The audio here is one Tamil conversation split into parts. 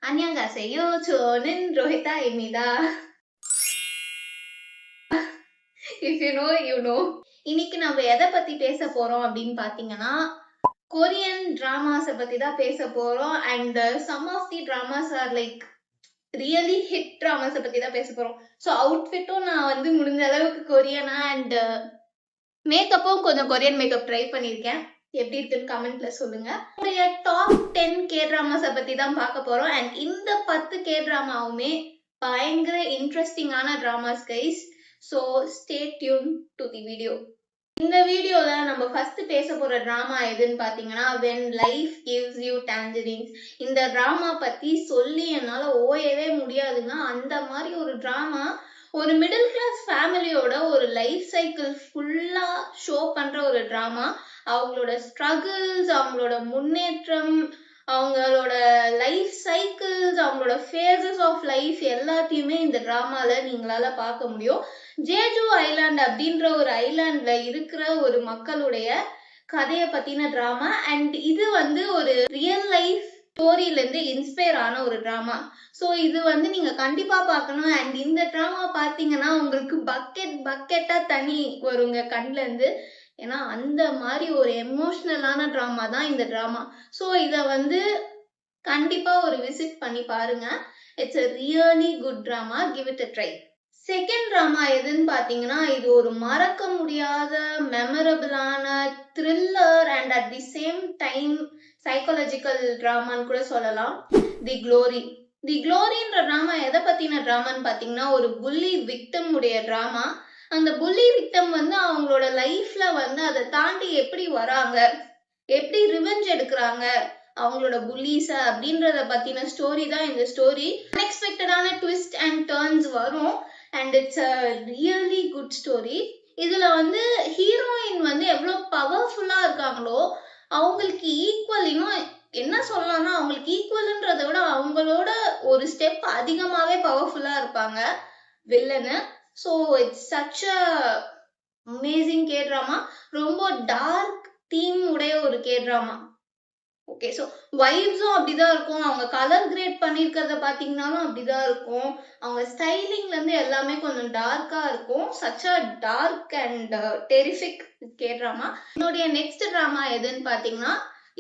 안녕하세요. 저는 로히타입니다. If you know, you know. இன்னைக்கு நம்ம எதை பத்தி பேச போறோம் அப்படின்னு பாத்தீங்கன்னா கொரியன் டிராமாஸை பத்தி தான் பேச போறோம். And some of the dramas are like really hit டிராமாஸை பத்தி தான் பேச போறோம். ஸோ அவுட்ஃபிட்டும் நான் வந்து முடிஞ்ச அளவுக்கு கொரியனா அண்ட் மேக்கப்பும் கொஞ்சம் கொரியன் மேக்கப் ட்ரை பண்ணியிருக்கேன். எப்படி இருக்குன்னு கமெண்ட்ல சொல்லுங்க. உங்களுடைய டாப் 10 கே டிராமாஸை பத்தி தான் பார்க்க போறோம். அண்ட் இந்த 10 கே டிராமாவுமே பயங்கர இன்ட்ரெஸ்டிங்கான dramas guys. So stay tune to the video. இந்த வீடியோல நம்ம ஃபர்ஸ்ட் பேச போற டிராமா எதுன்னு பாத்தீங்கன்னா When Life Gives You Tangerines. இந்த டிராமா பத்தி சொல்லி என்னால ஓயவே முடியாதுன்னா அந்த மாதிரி ஒரு டிராமா. ஒரு மிடில் கிளாஸ் ஃபேமிலியோட ஒரு லைஃப் சைக்கிள் ஃபுல்லா ஷோ பண்ற ஒரு டிராமா. அவங்களோட ஸ்ட்ரகிள்ஸ், அவங்களோட முன்னேற்றம், அவங்களோட லைஃப் சைக்கிள்ஸ், அவங்களோட ஃபேசஸ் ஆஃப் லைஃப் எல்லாத்தையுமே இந்த டிராமால நீங்களால பார்க்க முடியும். ஜேஜு ஐலாண்ட் அப்படின்ற ஒரு ஐலாண்ட்ல இருக்கிற ஒரு மக்களுடைய கதையை பத்தின டிராமா. அண்ட் இது வந்து ஒரு ரியல் லைஃப் ஸ்டோரியில இருந்து இன்ஸ்பயர் ஆன ஒரு டிராமா. ஸோ இது வந்து நீங்க கண்டிப்பா பார்க்கணும். அண்ட் இந்த டிராமா பாத்தீங்கன்னா உங்களுக்கு பக்கெட்டா தண்ணி வருங்க கண்ணுல இருந்து. ஏன்னா அந்த மாதிரி ஒரு எமோஷனலான டிராமா தான் இந்த டிராமா. ஸோ இதை வந்து கண்டிப்பா ஒரு விசிட் பண்ணி பாருங்க. It's a really good drama. Give it a try. Second drama எதுன்னு பாத்தீங்கன்னா இது ஒரு மறக்க முடியாத மெமரபிளான thriller and at the same time psychological டிராமான்னு கூட சொல்லலாம். தி க்ளோரி. தி க்ளோரின்ற டிராமா எதை பத்தின டிராமான்னு பாத்தீங்கன்னா ஒரு புல்லி விக்டம் உடைய டிராமா. அந்த புல்லி விக்டம் வந்து அவங்களோட லைஃப்ல வந்து அதை தாண்டி எப்படி வராங்க, எப்படி ரிவெஞ்ச் எடுக்கிறாங்க அவங்களோட புல்லிஸ அப்படின்றத பத்தின ஸ்டோரி தான் இந்த ஸ்டோரி. அன்எக்ஸ்பெக்டடான ட்விஸ்ட் அண்ட் டர்ன்ஸ் வரும். And it's a really good story. இதுல வந்து ஹீரோயின் வந்து எவ்வளவு பவர்ஃபுல்லா இருக்காங்களோ அவங்களுக்கு ஈக்குவல், இன்னும் என்ன சொல்லலாம்னா அவங்களுக்கு ஈக்குவல்ன்றதை விட அவங்களோட ஒரு ஸ்டெப் அதிகமாவே பவர்ஃபுல்லா இருப்பாங்க villain. So it's such a amazing K drama. ரொம்ப டார்க் தீம் உடைய ஒரு கே டிராமா. ஓகே, ஸோ வைப்ஸும் அப்படிதான் இருக்கும். அவங்க கலர் கிரேட் பண்ணியிருக்கிறத பார்த்தீங்கன்னாலும் அப்படிதான் இருக்கும். அவங்க ஸ்டைலிங்ல இருந்து எல்லாமே கொஞ்சம் டார்க்கா இருக்கும். Such a dark and terrific K drama. என்னுடைய நெக்ஸ்ட் டிராமா எதுன்னு பார்த்தீங்கன்னா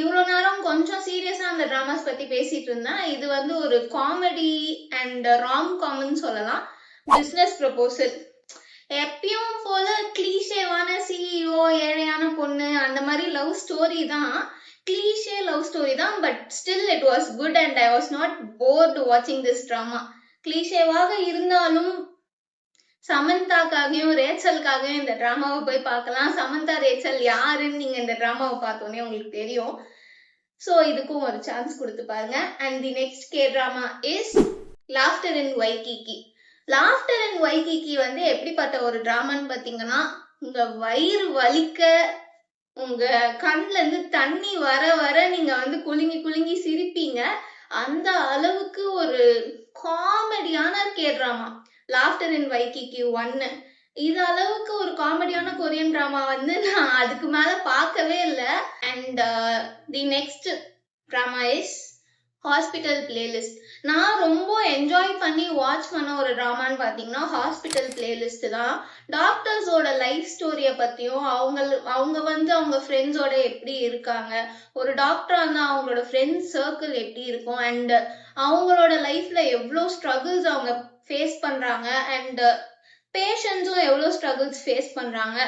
இவ்வளோ நேரம் கொஞ்சம் சீரியஸா அந்த டிராமாஸ் பத்தி பேசிட்டு இருந்தேன். இது வந்து ஒரு காமெடி அண்ட் ராம் காம்னு சொல்லலாம். Business proposal. எப்பயும் போல கிளீஷேவான சிஇஓ, ஏழையான பொண்ணு, அந்த மாதிரி லவ் ஸ்டோரி தான். கிளீஷே லவ் ஸ்டோரி தான். But still it was good and I was not bored வாட்சிங் திஸ் டிராமா. கிளீஷேவாக இருந்தாலும் சமந்தாக்காகவும் ரேச்சலுக்காகவும் இந்த டிராமாவை போய் பார்க்கலாம். சமந்தா ரேச்சல் யாருன்னு நீங்க இந்த டிராமாவை பார்த்தோன்னே உங்களுக்கு தெரியும். ஸோ இதுக்கும் ஒரு சான்ஸ் கொடுத்து பாருங்க. And the next K drama is laughter in Waikiki. Laughter in Waikiki வந்து எப்படிப்பட்ட ஒரு டிராமான்னு பார்த்தீங்கன்னா உங்க வயிறு வலிக்க, உங்க கண்ணுல இருந்து தண்ணி வர வர நீங்க வந்து குலுங்கி குலுங்கி சிரிப்பீங்க. அந்த அளவுக்கு ஒரு காமெடியான கே டிராமா லாஃப்டர் இன் வைகிகி 1. இது அளவுக்கு ஒரு காமெடியான கொரியன் டிராமா வந்து நான் அதுக்கு மேல பார்க்கவே இல்லை. And the next drama is hospital playlist. நான் ரொம்ப என்ஜாய் பண்ணி வாட்ச் பண்ண ஒரு டிராமான்னு பார்த்தீங்கன்னா ஹாஸ்பிட்டல் பிளேலிஸ்ட் தான். டாக்டர்ஸோட லைஃப் ஸ்டோரியை பற்றியும் அவங்க வந்து அவங்க ஃப்ரெண்ட்ஸோட எப்படி இருக்காங்க, ஒரு டாக்டராக இருந்தால் அவங்களோட ஃப்ரெண்ட்ஸ் சர்க்கிள் எப்படி இருக்கும், அண்ட் அவங்களோட லைஃப்ல எவ்வளோ ஸ்ட்ரகிள்ஸ் அவங்க ஃபேஸ் பண்ணுறாங்க, அண்ட் பேஷண்ட்ஸும் எவ்வளோ ஸ்ட்ரகிள்ஸ் ஃபேஸ் பண்ணுறாங்க.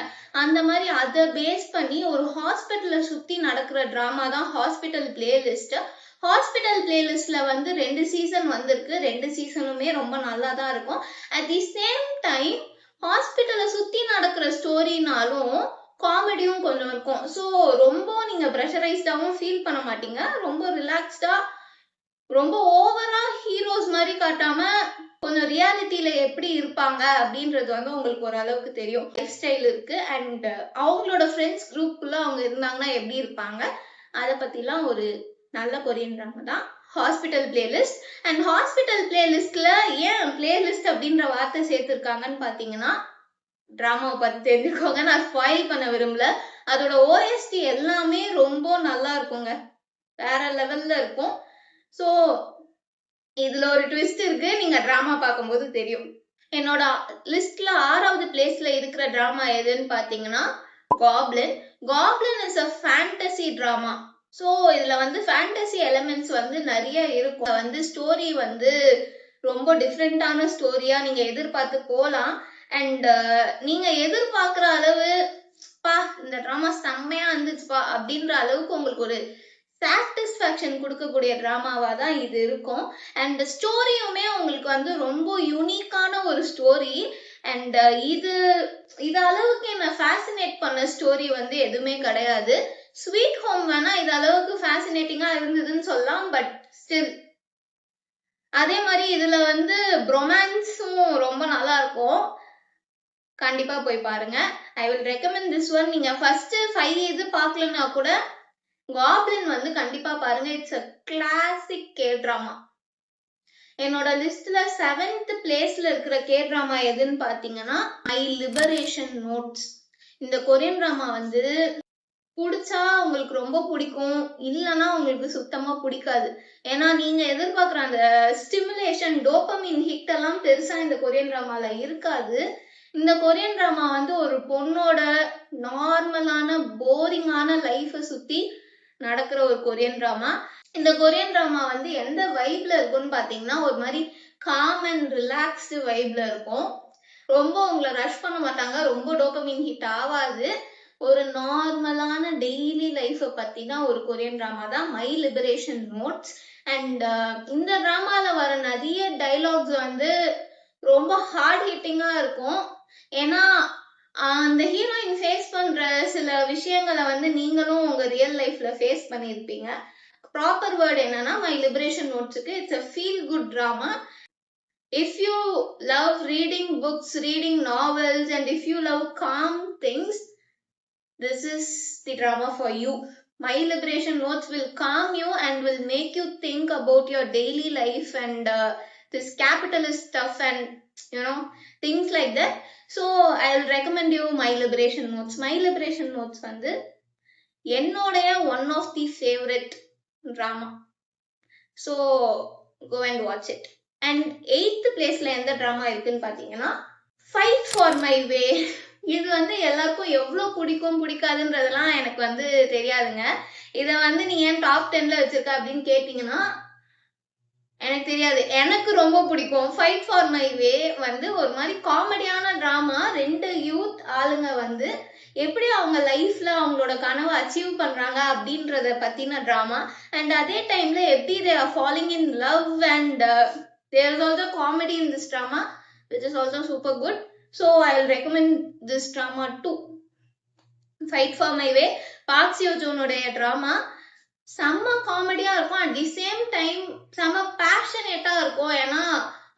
அந்த மாதிரி அதை பேஸ் பண்ணி ஒரு ஹாஸ்பிட்டலை சுற்றி நடக்கிற ட்ராமா தான் ஹாஸ்பிட்டல் பிளேலிஸ்ட். ஹாஸ்பிட்டல் பிளேலிஸ்ட்ல வந்து 2 சீசன் வந்திருக்கு. 2 சீசனுமே ரொம்ப நல்லா தான் இருக்கும். அட் தி சேம் டைம் ஹாஸ்பிட்டலை சுற்றி நடக்கிற ஸ்டோரினாலும் காமெடியும் கொஞ்சம் இருக்கும். ஸோ ரொம்ப நீங்க ப்ரெஷரைஸ்டாகவும் ஃபீல் பண்ண மாட்டீங்க. ரொம்ப ரிலாக்ஸ்டா, ரொம்ப ஓவரா ஹீரோஸ் மாதிரி காட்டாம கொஞ்சம் ரியாலிட்டியில எப்படி இருப்பாங்க அப்படின்றது வந்து உங்களுக்கு ஓரளவுக்கு தெரியும். லைஃப் ஸ்டைல் இருக்கு. அண்ட் அவங்களோட ஃப்ரெண்ட்ஸ் குரூப்புக்குள்ள அவங்க இருந்தாங்கன்னா எப்படி இருப்பாங்க அதை பத்திலாம் ஒரு நல்ல கொரியன் டிராமா தான் ஹாஸ்பிட்டல் பிளேலிஸ்ட். அண்ட் ஹாஸ்பிட்டல் பிளேலிஸ்ட்ல ஏன் பிளேலிஸ்ட் அப்படின்ற வார்த்தை சேர்த்திருக்காங்கன்னு பாத்தீங்கன்னா டிராமாவை பத்தி தெரிஞ்சுக்கோங்க. நான் ஸ்பாயில் பண்ண விரும்பல. அதோட ஓஎஸ்டி எல்லாமே ரொம்ப நல்லா இருக்குங்க, வேற லெவல்ல இருக்கும். ஸோ இதுல ஒரு ட்விஸ்ட் இருக்கு, நீங்க டிராமா பார்க்கும்போது தெரியும். என்னோட லிஸ்ட்ல 6வது பிளேஸ்ல இருக்கிற டிராமா எதுன்னு பாத்தீங்கன்னா goblin. Goblin is a fantasy drama. So இதுல வந்து ஃபேண்டசி எலிமெண்ட்ஸ் வந்து நிறைய இருக்கும். வந்து ஸ்டோரி வந்து ரொம்ப டிஃப்ரெண்டான ஸ்டோரியா நீங்க எதிர்பார்த்து போலாம். அண்ட் நீங்க எதிர்பார்க்குற அளவு பா இந்த டிராமா செம்மையா இருந்துச்சுப்பா அப்படின்ற அளவுக்கு உங்களுக்கு ஒரு சாட்டிஸ்ஃபேக்ஷன் கொடுக்கக்கூடிய டிராமாவா தான் இது இருக்கும். அண்ட் ஸ்டோரியுமே உங்களுக்கு வந்து ரொம்ப யூனிக்கான ஒரு ஸ்டோரி. அண்ட் இது அளவுக்கு என்ன ஃபேசினேட் பண்ண ஸ்டோரி வந்து எதுவுமே கிடையாது. ஸ்வீட் ஹோம் வேணா இது அளவுக்கு ஃபேசினேட்டிங்கா இருந்ததுன்னு சொல்லலாம், பட் ஸ்டில் அதே மாதிரி இதுல வந்து ரொமான்ஸும் ரொம்ப நல்லா இருக்கும். கண்டிப்பா போய் பாருங்க. I will recommend this one. நீங்க ஃபர்ஸ்ட் 5 இது பார்க்கலன்னா கூட காப்ளின் வந்து கண்டிப்பா பாருங்க. It's a classic K drama. என்னோட லிஸ்ட்ல 7th பிளேஸ்ல இருக்கிற கே டிராமா எதுன்னு பாத்தீங்கன்னா மை லிபரேஷன் நோட்ஸ். இந்த கொரியன் டிராமா வந்து பிடிச்சா உங்களுக்கு ரொம்ப பிடிக்கும், இல்லைன்னா உங்களுக்கு சுத்தமா பிடிக்காது. ஏன்னா நீங்க எதிர்பார்க்குற அந்த ஸ்டிமுலேஷன் டோபமின் ஹிட் எல்லாம் பெருசா இந்த கொரியன் டிராமால இருக்காது. இந்த கொரியன் டிராமா வந்து ஒரு பொண்ணோட நார்மலான போரிங்கான லைஃபை சுத்தி நடக்கிற ஒரு கொரியன் டிராமா. இந்த கொரியன் டிராமா வந்து எந்த வைப்ல இருக்கும்னு பாத்தீங்கன்னா ஒரு மாதிரி காம் அண்ட் ரிலாக்ஸ்டு வைப்ல இருக்கும். ரொம்ப உங்களை ரஷ் பண்ண மாட்டாங்க, ரொம்ப டோபமின் ஹிட் ஆகாது. ஒரு நார்மலான டெய்லி லைஃபை பத்தி தான் ஒரு கொரியன் டிராமா தான் மை லிபரேஷன் நோட்ஸ். அண்ட் இந்த டிராமால வர நிறைய டைலாக்ஸ் வந்து ரொம்ப ஹார்ட் ஹிட்டிங்கா இருக்கும். ஏன்னா அந்த ஹீரோயின் ஃபேஸ் பண்ற சில விஷயங்களை வந்து நீங்களும் உங்க ரியல் லைஃப்ல ஃபேஸ் பண்ணியிருப்பீங்க. ப்ராப்பர் வேர்ட் என்னன்னா மை லிபரேஷன் நோட்ஸுக்கு it's a feel good drama. If you love reading books, reading novels, and if you love calm things, this is the drama for you. My Liberation Notes will calm you and will make you think about your daily life and this capitalist stuff and things like that. So I'll recommend you My Liberation Notes. My Liberation Notes வந்து என்னோடைய one of the favorite drama. So go and watch it. And 8th பிளேஸ்ல எந்த டிராமா இருக்குன்னு பாத்தீங்கன்னா ஃபைட் ஃபார் மை வே. இது வந்து எல்லாருக்கும் எவ்வளவு பிடிக்கும் பிடிக்காதுன்றதெல்லாம் எனக்கு வந்து தெரியாதுங்க. இத வந்து நீ ஏன் டாப் 10ல வச்சிருக்க அப்படின்னு கேட்டீங்கன்னா எனக்கு தெரியாது. எனக்கு ரொம்ப பிடிக்கும். ஃபைட் ஃபார் மை வே வந்து ஒரு மாதிரி காமெடியான டிராமா. 2 யூத் ஆளுங்க வந்து எப்படி அவங்க லைஃப்ல அவங்களோட கனவை அச்சீவ் பண்றாங்க அப்படின்றத பத்தின டிராமா. அண்ட் அதே டைம்ல எப்படி they are falling in love and there is also comedy in this drama which is also super good. So I'll recommend this drama too. Fight for my way. Park seo ஜூனுடைய டிராமா செம்ம காமெடியா இருக்கும். அட் தி சேம் டைம் செம்ம பேஷனேட்டா இருக்கும். ஏன்னா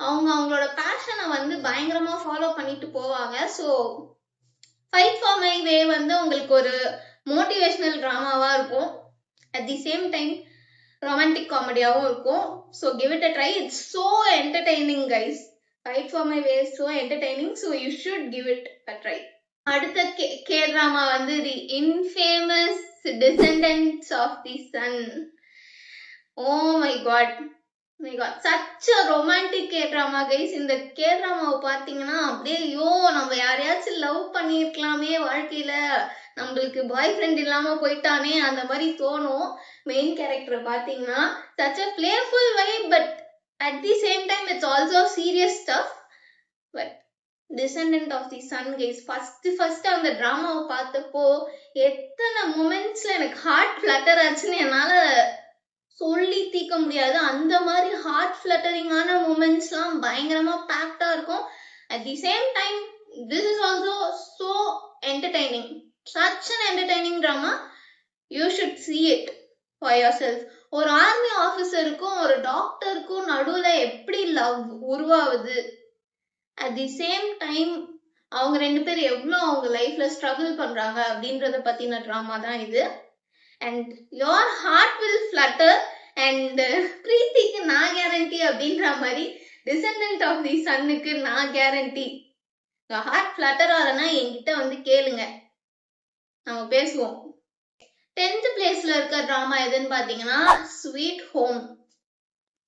அவங்களோட பேஷனை வந்து பயங்கரமா ஃபாலோ பண்ணிட்டு போவாங்க. So fight for my way வந்து உங்களுக்கு ஒரு மோட்டிவேஷனல் டிராமாவா இருக்கும். At the same time romantic காமெடியாவும் இருக்கும். So give it a try. It's so entertaining guys. Fight for my way is so entertaining. So you should give it a try. அடுத்த கே டிராமா வந்து the infamous Descendants of the Sun. Oh my god, such a romantic K drama guys. இந்த K drama பாத்தீங்கன்னா அப்படியே நம்ம யாரையாச்சும் லவ் பண்ணிருக்கலாமே வாழ்க்கையில, நம்மளுக்கு பாய் ஃப்ரெண்ட் இல்லாம போயிட்டானே அந்த மாதிரி தோணும். மெயின் கேரக்டர் பாத்தீங்கன்னா such a playful vibe, but at the same time it's also serious stuff. But Descendant of the Sun guys, first அந்த டிராமாவை பார்த்தப்போ எத்தனை மூமெண்ட்ஸ்ல எனக்கு ஹார்ட் ஃபிளட்டர் ஆச்சுன்னு என்னால சொல்லி தீர்க்க முடியாது. அந்த மாதிரி ஹார்ட் ஃபிளட்டரிங்கான மூமெண்ட்ஸ்லாம் பயங்கரமா பேக்டா இருக்கும். At the same time this is also so entertaining. Such an entertaining drama. You should see it for yourself. ஒரு ஆர்மி ஆஃபீஸருக்கும் ஒரு டாக்டருக்கும் நடுவுல எப்படி லவ் உருவாகுது, அட் தி சேம் டைம் அவங்க 2 பேரும் எவ்வளவு அவங்க லைஃப்ல ஸ்ட்ரகிள் பண்றாங்க அப்படின்றத பத்தின டிராமா தான் இது. And your heart will flutter. And பிரீத்திக்கு நான் கேரண்டி அப்படின்ற மாதிரி டிசெண்டன்ட் ஆஃப் தி சன்னுக்கு நான் கேரண்டி. ஹார்ட் ஃபிளட்டர் ஆகலன்னா என்கிட்ட வந்து கேளுங்க, நம்ம பேசுவோம். 10th பிளேஸ்ல இருக்க டிராமா எதுன்னு பாத்தீங்கன்னா ஸ்வீட் ஹோம்.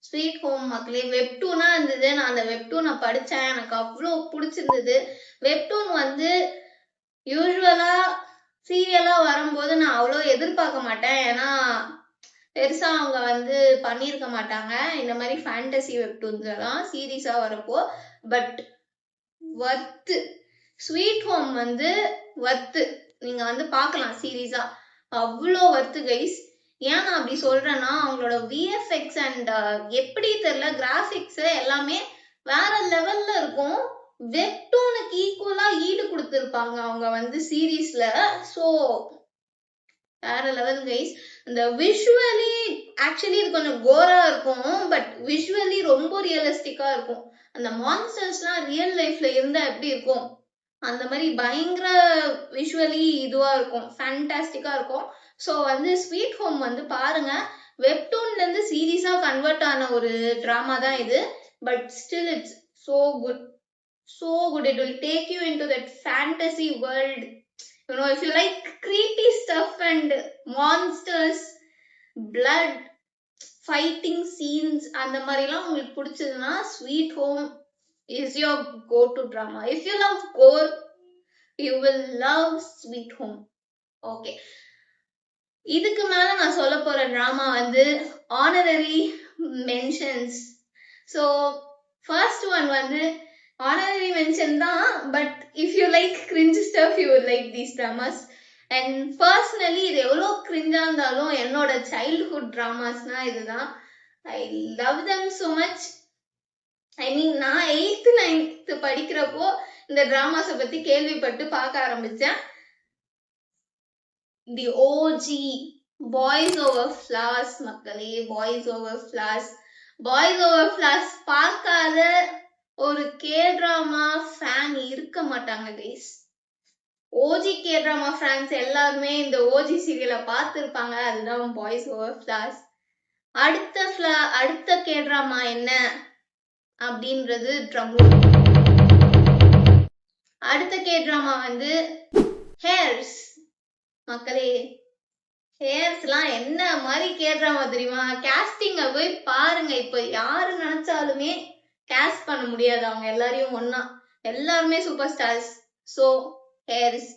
ஸ்வீட் ஹோம் மக்களே வெப்டூனா இருந்தது. நான் அந்த வெப்டூனை படிச்சேன். எனக்கு அவ்வளோ பிடிச்சிருந்தது. வெப்டூன் வந்து யூஸ்வலா சீரியலா வரும்போது நான் அவ்வளோ எதிர்பார்க்க மாட்டேன். ஏன்னா பெருசா அவங்க வந்து பண்ணியிருக்க மாட்டாங்க இந்த மாதிரி ஃபேண்டசி வெப்டூன்ஸ் எல்லாம் சீரீஸா வரப்போ. பட் வர்த்து ஸ்வீட் ஹோம் வந்து வர்த்து, நீங்க வந்து பார்க்கலாம் சீரீஸா, அவ்வளோ வர்த்து கைஸ். ஏன் நான் அப்படி சொல்றேன்னா அவங்களோட விஎஃப்எக்ஸ் அண்ட் எப்படி தெரியல கிராஃபிக்ஸ் எல்லாமே வேற லெவல்ல இருக்கும். வெப்டூனுக்கு ஈக்குவலா ஈடு கொடுத்திருப்பாங்க அவங்க வந்து சீரீஸ்ல. ஸோ வேற லெவல் கைஸ். இந்த விஷுவலி ஆக்சுவலி இது கொஞ்சம் கோரா இருக்கும், பட் விஷுவலி ரொம்ப ரியலிஸ்டிக்கா இருக்கும். அந்த மான்ஸ்டர்ஸ்லாம் ரியல் லைஃப்ல இருந்தா எப்படி இருக்கும் அந்த மாதிரி பயங்கர விஷுவலி இதுவா இருக்கும், ஃபேண்டாஸ்டிக்கா இருக்கும். ஸோ வந்து ஸ்வீட் ஹோம் வந்து பாருங்க. வெப்டூன்ல இருந்து சீரீஸா கன்வெர்ட் ஆன ஒரு டிராமா தான் இது. But still it's so good, so good. It will take you into that fantasy world. You know, if you like creepy stuff and monsters, blood, fighting scenes அந்த மாதிரிலாம் உங்களுக்கு பிடிச்சதுன்னா sweet home is your go-to drama. If you love gore, you will love Sweet Home. Okay. இதுக்கு மேல நான் சொல்ல போற டிராமா வந்து honorary mentions. So first one வந்து honorary mention தான், but if you like cringe stuff you will like these dramas. And personally இது எவ்வளோ கிரிஞ்சா இருந்தாலும் என்னோட childhood dramasனா இதுதான். I love them so much. ஐ மீன் நான் 8th 9th படிக்கிறப்போ இந்த டிராமாஸை பத்தி கேள்விப்பட்டு பார்க்க ஆரம்பிச்சேன். தி ஓஜி பாய்ஸ் ஓவர் ஃபிளார்ஸ் மக்களே, boys over flares. Boys over flares பார்க்காத ஒரு கே டிராமா ஃபேன் இருக்க மாட்டாங்க guys. OG K drama fans எல்லாருமே இந்த ஓஜி சீரியலை பார்த்துருப்பாங்க. அதுதான் பாய்ஸ் ஓவர் ஃபிளார்ஸ். அடுத்த கே டிராமா என்ன அப்படின்றது ட்ரம்ரூல். அடுத்த கே டிராமா வந்து ஹேர்ஸ் மக்களே. ஹேர்ஸ்லாம் என்ன மாதிரி கே டிராமா தெரியுமா? கேஸ்டிங்க போய் பாருங்க. இப்ப யாரு நினைச்சாலுமே கேஸ்ட் பண்ண முடியாது அவங்க எல்லாரையும் ஒன்னா. எல்லாருமே சூப்பர் ஸ்டார்ஸ். ஸோ ஹேர்ஸ்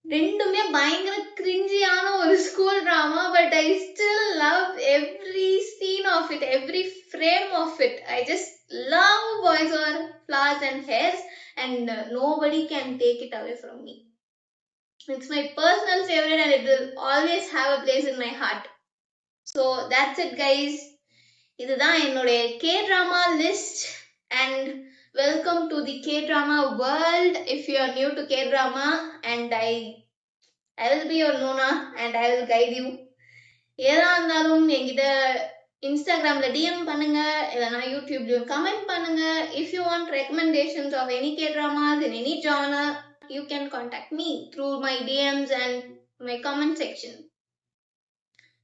ரெண்டுமே பயங்கர கிரிஞ்சியான ஒரு school drama. But I still love every scene of it, every frame of it. I just love boys over flowers and hairs, and nobody can take it away from me. It's my personal favorite and it will always have a place in my heart. So that's it guys. இதுதான் என்னுடைய K-drama list, and welcome to the K-drama world. If you are new to K-drama, and I will be your Nona and I will guide you. ஏதா இருந்தாலும் என்கிட்ட இன்ஸ்டாகிராம்ல டிஎம் பண்ணுங்க, இல்லைனா யூடியூப்லயும் கமெண்ட் பண்ணுங்க. If you want recommendations of any K-dramas in any genre, you can contact me through my DMs and my comment section.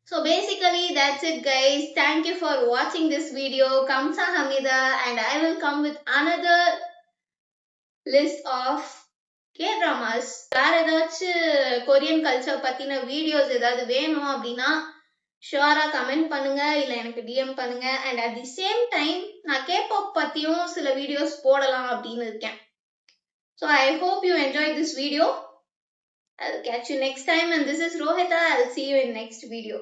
So basically that's it guys. Thank you for watching this video. Kamsa Hamida, and I will come with another list of K-dramas. வேற ஏதாச்சும் கொரியன் கல்ச்சர் பத்தின வீடியோஸ் ஏதாவது வேணும் அப்படின்னா ஷுவரா கமெண்ட் பண்ணுங்க, இல்ல எனக்கு டிஎம் பண்ணுங்க. And at the same time நான் கேபாப் பத்தியும் சில வீடியோஸ் போடலாம் அப்படின்னு இருக்கேன். So I hope you enjoyed this video. I'll catch you next time, and this is Rohita. I'll see you in next video.